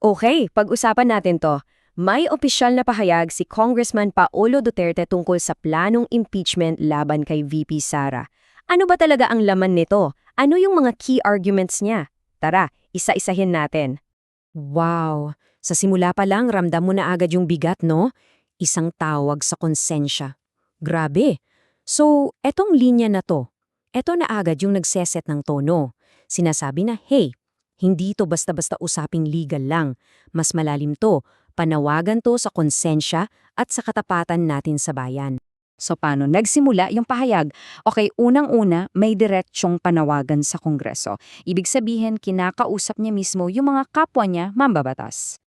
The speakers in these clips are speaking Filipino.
Okay, pag-usapan natin to. May opisyal na pahayag si Congressman Paolo Duterte tungkol sa planong impeachment laban kay VP Sara. Ano ba talaga ang laman nito? Ano yung mga key arguments niya? Tara, isa-isahin natin. Wow! Sa simula pa lang, ramdam mo na agad yung bigat, no? Isang tawag sa konsensya. Grabe! So, etong linya na to, eto na agad yung nagseset ng tono. Sinasabi na, hey, hindi to basta-basta usaping legal lang. Mas malalim to, panawagan to sa konsensya at sa katapatan natin sa bayan. So paano nagsimula yung pahayag? Okay, unang-una, may diretsyong panawagan sa Kongreso. Ibig sabihin, kinakausap niya mismo yung mga kapwa niya mambabatas.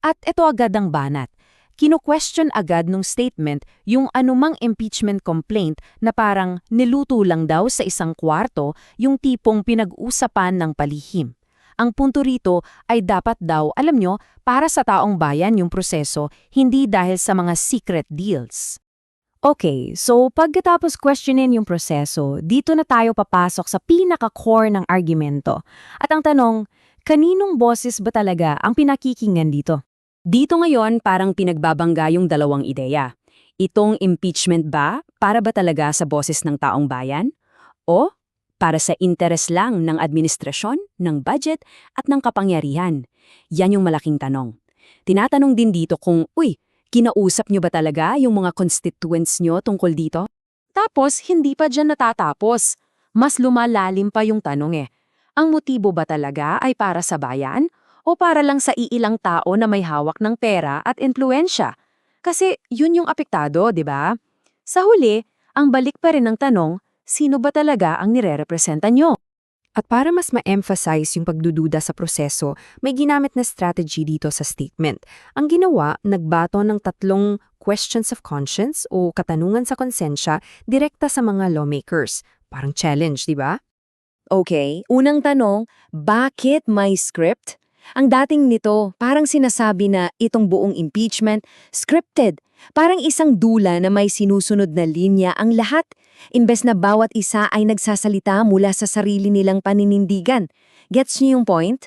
At ito agad ang banat. Kino-question agad nung statement yung anumang impeachment complaint na parang niluto lang daw sa isang kwarto yung tipong pinag-usapan ng palihim. Ang punto rito ay dapat daw, alam nyo, para sa taong bayan yung proseso, hindi dahil sa mga secret deals. Okay, so pagkatapos questionin yung proseso, dito na tayo papasok sa pinaka-core ng argumento. At ang tanong, kaninong boses ba talaga ang pinakikinggan dito? Dito ngayon parang pinagbabangga yung dalawang ideya. Itong impeachment ba, para ba talaga sa boses ng taong bayan? O para sa interes lang ng administrasyon, ng budget at ng kapangyarihan? Yan yung malaking tanong. Tinatanong din dito kung, kinausap nyo ba talaga yung mga constituents nyo tungkol dito? Tapos, hindi pa dyan natatapos. Mas lumalalim pa yung tanong. Ang motibo ba talaga ay para sa bayan? O para lang sa iilang tao na may hawak ng pera at impluensya? Kasi yun yung apektado, di ba? Sa huli, ang balik pa rin ng tanong, sino ba talaga ang nire-representa nyo? At para mas ma-emphasize yung pagdududa sa proseso, may ginamit na strategy dito sa statement. Ang ginawa, nagbato ng 3 questions of conscience o katanungan sa konsensya direkta sa mga lawmakers. Parang challenge, di ba? Okay, unang tanong, bakit may script? Ang dating nito, parang sinasabi na itong buong impeachment, scripted. Parang isang dula na may sinusunod na linya ang lahat, imbes na bawat isa ay nagsasalita mula sa sarili nilang paninindigan. Gets niyo yung point?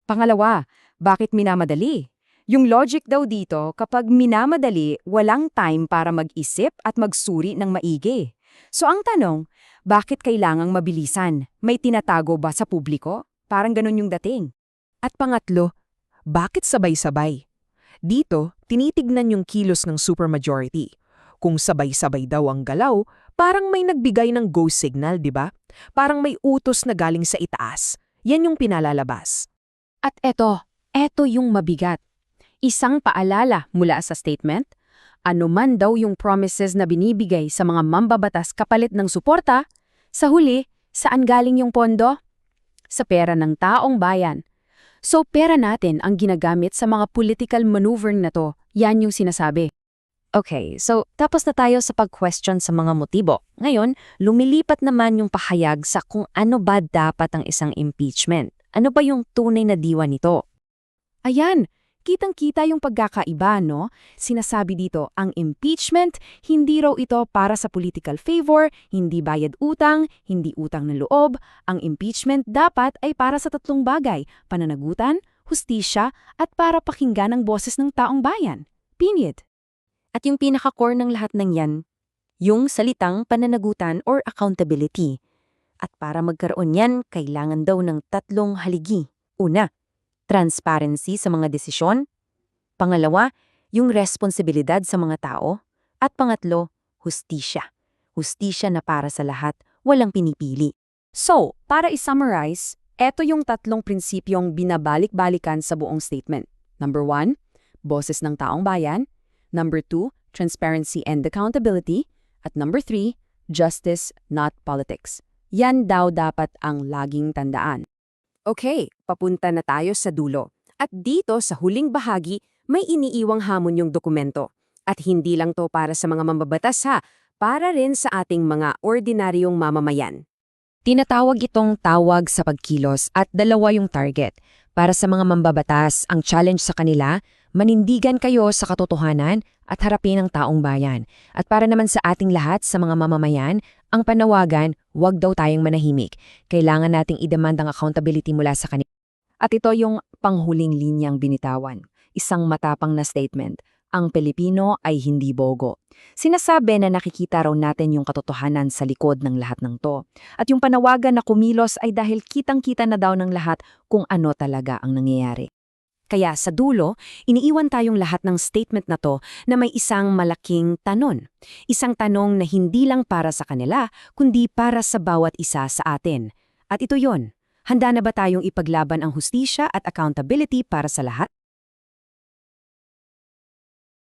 Pangalawa, bakit minamadali? Yung logic daw dito, kapag minamadali, walang time para mag-isip at magsuri ng maigi. So ang tanong, bakit kailangang mabilisan? May tinatago ba sa publiko? Parang ganun yung dating. At pangatlo, bakit sabay-sabay? Dito, tinitignan yung kilos ng supermajority. Kung sabay-sabay daw ang galaw, parang may nagbigay ng go signal, di ba? Parang may utos na galing sa itaas. Yan yung pinalalabas. At eto yung mabigat. Isang paalala mula sa statement, ano man daw yung promises na binibigay sa mga mambabatas kapalit ng suporta, sa huli, saan galing yung pondo? Sa pera ng taong bayan. So pera natin ang ginagamit sa mga political maneuvering na to, yan yung sinasabi. Okay, so tapos na tayo sa pag-question sa mga motibo. Ngayon, lumilipat naman yung pahayag sa kung ano ba dapat ang isang impeachment. Ano ba yung tunay na diwa nito? Ayan, kitang-kita yung pagkakaiba, no? Sinasabi dito, ang impeachment, hindi raw ito para sa political favor, hindi bayad utang, hindi utang na loob. Ang impeachment dapat ay para sa 3 bagay, pananagutan, hustisya, at para pakinggan ang boses ng taong bayan. Period. At yung pinaka-core ng lahat ng yan, yung salitang pananagutan or accountability. At para magkaroon yan, kailangan daw ng 3 haligi. Una, transparency sa mga desisyon. Pangalawa, yung responsibilidad sa mga tao. At pangatlo, hustisya. Hustisya na para sa lahat, walang pinipili. So, para i-summarize, eto yung 3 prinsipyong binabalik-balikan sa buong statement. Number 1, boses ng taong bayan. Number 2, transparency and accountability. At number 3, justice, not politics. Yan daw dapat ang laging tandaan. Okay, papunta na tayo sa dulo. At dito sa huling bahagi, may iniiwang hamon yung dokumento. At hindi lang to para sa mga mambabatas ha, para rin sa ating mga ordinaryong mamamayan. Tinatawag itong tawag sa pagkilos at 2 yung target. Para sa mga mambabatas, ang challenge sa kanila, manindigan kayo sa katotohanan at harapin ang taong bayan. At para naman sa ating lahat sa mga mamamayan, ang panawagan, huwag daw tayong manahimik. Kailangan nating idemand ang accountability mula sa kanila. At ito yung panghuling linyang binitawan. Isang matapang na statement, ang Pilipino ay hindi bogo. Sinasabi na nakikita raw natin yung katotohanan sa likod ng lahat ng to. At yung panawagan na kumilos ay dahil kitang-kita na daw ng lahat kung ano talaga ang nangyayari. Kaya sa dulo, iniiwan tayong lahat ng statement na to na may isang malaking tanong. Isang tanong na hindi lang para sa kanila, kundi para sa bawat isa sa atin. At ito yon, handa na ba tayong ipaglaban ang hustisya at accountability para sa lahat?